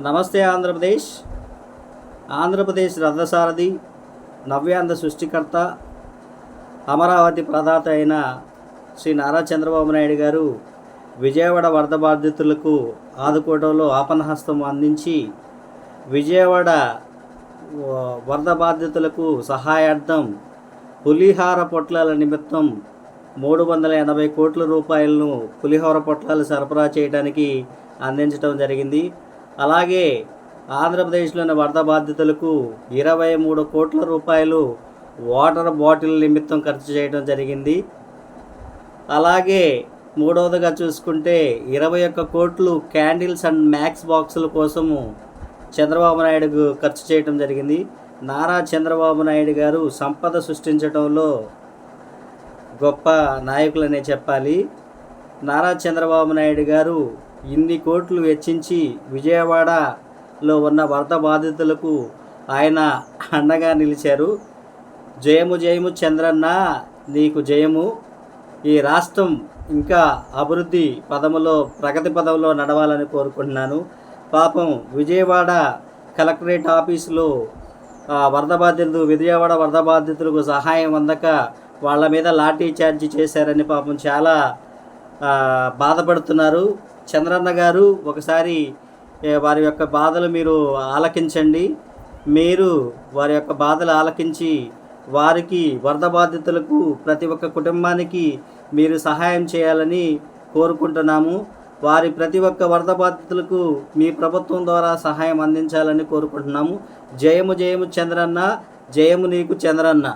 నమస్తే ఆంధ్రప్రదేశ్. ఆంధ్రప్రదేశ్ రథసారథి, నవ్యాంధ్ర సృష్టికర్త, అమరావతి ప్రదాత అయిన శ్రీ నారా చంద్రబాబు నాయుడు గారు విజయవాడ వరద బాధితులకు ఆదుకోవడంలో ఆపన్నహస్తం అందించి విజయవాడ వరద బాధితులకు సహాయార్థం పులిహార పొట్లాల నిమిత్తం 380 కోట్ల రూపాయలను పులిహోర పొట్లాలు సరఫరా చేయడానికి అందించడం జరిగింది. అలాగే ఆంధ్రప్రదేశ్లోని వరద బాధితులకు 23 కోట్ల రూపాయలు వాటర్ బాటిల్ నిమిత్తం ఖర్చు చేయడం జరిగింది. అలాగే మూడవదిగా చూసుకుంటే 21 కోట్లు క్యాండిల్స్ అండ్ మ్యాక్స్ బాక్సుల కోసము చంద్రబాబు నాయుడు ఖర్చు చేయడం జరిగింది. నారా చంద్రబాబు నాయుడు గారు సంపద సృష్టించడంలో గొప్ప నాయకులనే చెప్పాలి. నారా చంద్రబాబు నాయుడు గారు ఇన్ని కోట్లు వెచ్చించి విజయవాడలో ఉన్న వరద బాధితులకు ఆయన అండగా నిలిచారు. జయము జయము చంద్రన్న, నీకు జయము. ఈ రాష్ట్రం ఇంకా అభివృద్ధి పదములో, ప్రగతి పదంలో నడవాలని కోరుకుంటున్నాను. పాపం విజయవాడ కలెక్టరేట్ ఆఫీసులో విజయవాడ వరద బాధితులకు సహాయం అందక వాళ్ళ మీద లాఠీ చార్జీ చేశారని పాపం చాలా బాధపడుతున్నారు. చంద్రన్న గారు, ఒకసారి వారి యొక్క బాధలు మీరు ఆలకించండి. మీరు వారి యొక్క బాధలు ఆలకించి వారికి, వరద బాధితులకు, ప్రతి ఒక్క కుటుంబానికి మీరు సహాయం చేయాలని కోరుకుంటున్నాము. వారి ప్రతి ఒక్క వరద బాధితులకు మీ ప్రభుత్వం ద్వారా సహాయం అందించాలని కోరుకుంటున్నాము. జయము జయము చంద్రన్న, జయము నీకు చంద్రన్న.